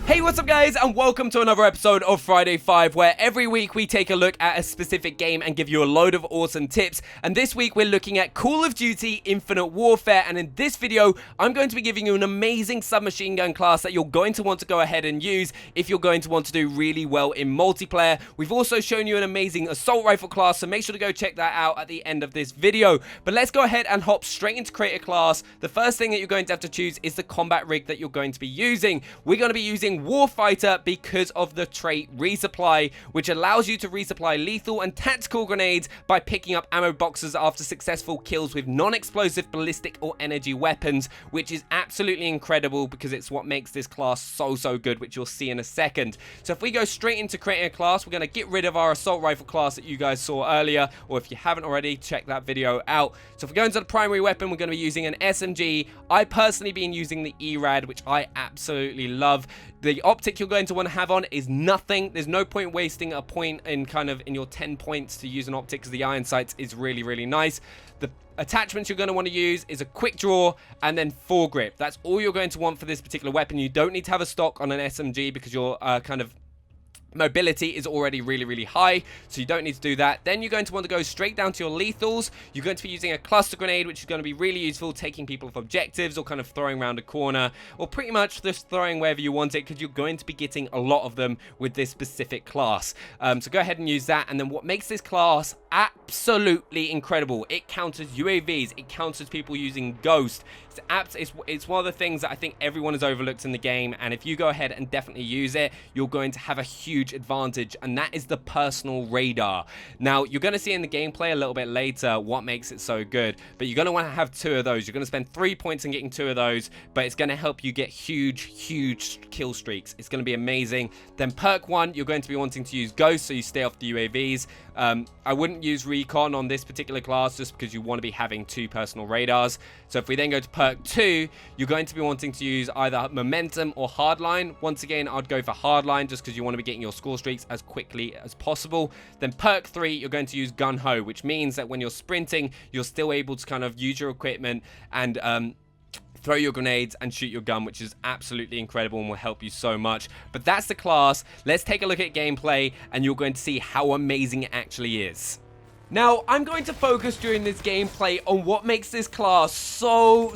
Hey, what's up guys, and welcome to another episode of Friday 5, where every week we take a look at a specific game and give you a load of awesome tips. And this week we're looking at Call of Duty Infinite Warfare, and in this video I'm going to be giving you an amazing submachine gun class that you're going to want to go ahead and use if you're going to want to do really well in multiplayer. We've also shown you an amazing assault rifle class, so make sure to go check that out at the end of this video. But let's go ahead and hop straight into create a class. The first thing that you're going to have to choose is the combat rig that you're going to be using. We're going to be using Warfighter because of the trait resupply, which allows you to resupply lethal and tactical grenades by picking up ammo boxes after successful kills with non-explosive ballistic or energy weapons, which is absolutely incredible because it's what makes this class so good, which you'll see in a second. So if we go straight into creating a class, we're going to get rid of our assault rifle class that you guys saw earlier, or if you haven't already, check that video out. So if we go into the primary weapon, we're going to be using an SMG. I personally been using the ERAD, which I absolutely love. The optic you're going to want to have on is nothing. There's no point wasting a point in your 10 points to use an optic, because the iron sights is really nice. The attachments you're going to want to use is a quick draw and then foregrip. That's all you're going to want for this particular weapon. You don't need to have a stock on an SMG because your mobility is already really high, so you don't need to do that. Then you're going to want to go straight down to your lethals. You're going to be using a cluster grenade, which is going to be really useful taking people off objectives or kind of throwing around a corner, or pretty much just throwing wherever you want it, because you're going to be getting a lot of them with this specific class. So go ahead and use that. And then what makes this class absolutely incredible, it counters UAVs, it counters people using Ghost. It's one of the things that I think everyone has overlooked in the game, and if you go ahead and definitely use it, you're going to have a huge advantage, and that is the personal radar. Now, you're going to see in the gameplay a little bit later what makes it so good, but you're going to want to have 2 of those. You're going to spend 3 points in getting 2 of those, but it's going to help you get huge kill streaks. It's going to be amazing. Then perk 1, you're going to be wanting to use Ghost, so you stay off the UAVs. I wouldn't use Recon on this particular class just because you want to be having 2 personal radars. So if we then go to perk 2, you're going to be wanting to use either Momentum or Hardline. Once again, I'd go for Hardline just because you want to be getting your score streaks as quickly as possible. Then perk 3, you're going to use Gun Ho, which means that when you're sprinting, you're still able to kind of use your equipment and throw your grenades and shoot your gun, which is absolutely incredible and will help you so much. But that's the class. Let's take a look at gameplay, and you're going to see how amazing it actually is. Now, I'm going to focus during this gameplay on what makes this class so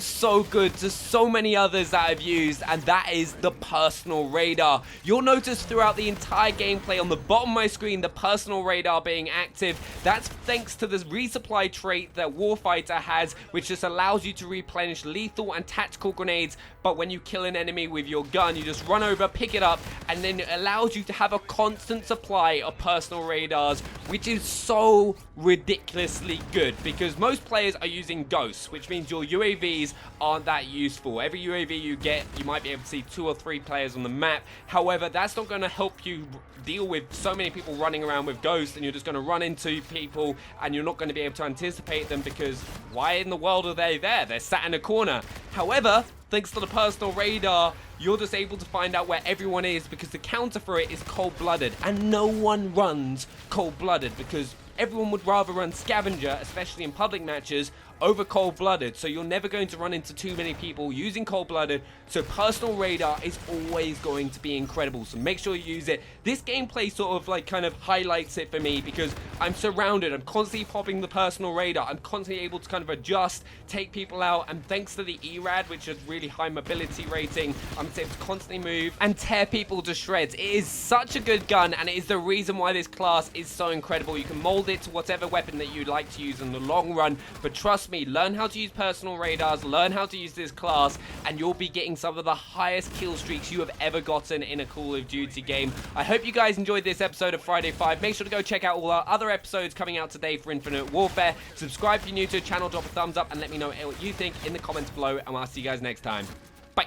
good to so many others that I've used, and that is the personal radar. You'll notice throughout the entire gameplay on the bottom of my screen, the personal radar being active. That's thanks to this resupply trait that Warfighter has, which just allows you to replenish lethal and tactical grenades. But when you kill an enemy with your gun, you just run over, pick it up, and then it allows you to have a constant supply of personal radars, which is so ridiculously good, because most players are using Ghosts, which means your UAVs aren't that useful. Every UAV you get, you might be able to see 2 or 3 players on the map. However, that's not going to help you deal with so many people running around with Ghosts, and you're just going to run into people and you're not going to be able to anticipate them, because why in the world are they there? They're sat in a corner. However, thanks to the personal radar, you're just able to find out where everyone is, because the counter for it is cold-blooded, and no one runs cold-blooded because everyone would rather run scavenger, especially in public matches, over cold-blooded. So you're never going to run into too many people using cold-blooded. So personal radar is always going to be incredible. So make sure you use it. This gameplay sort of kind of highlights it for me, because I'm surrounded. I'm constantly popping the personal radar. I'm constantly able to kind of adjust, take people out. And thanks to the ERAD, which has really high mobility rating, I'm able to constantly move and tear people to shreds. It is such a good gun, and it is the reason why this class is so incredible. You can mold it to whatever weapon that you'd like to use in the long run. But trust me, learn how to use personal radars, learn how to use this class, and you'll be getting some of the highest kill streaks you have ever gotten in a Call of Duty game. I hope you guys enjoyed this episode of Friday 5. Make sure to go check out all our other episodes coming out today for Infinite Warfare. Subscribe if you're new to the channel, drop a thumbs up, and let me know what you think in the comments below, and I'll see you guys next time. Bye.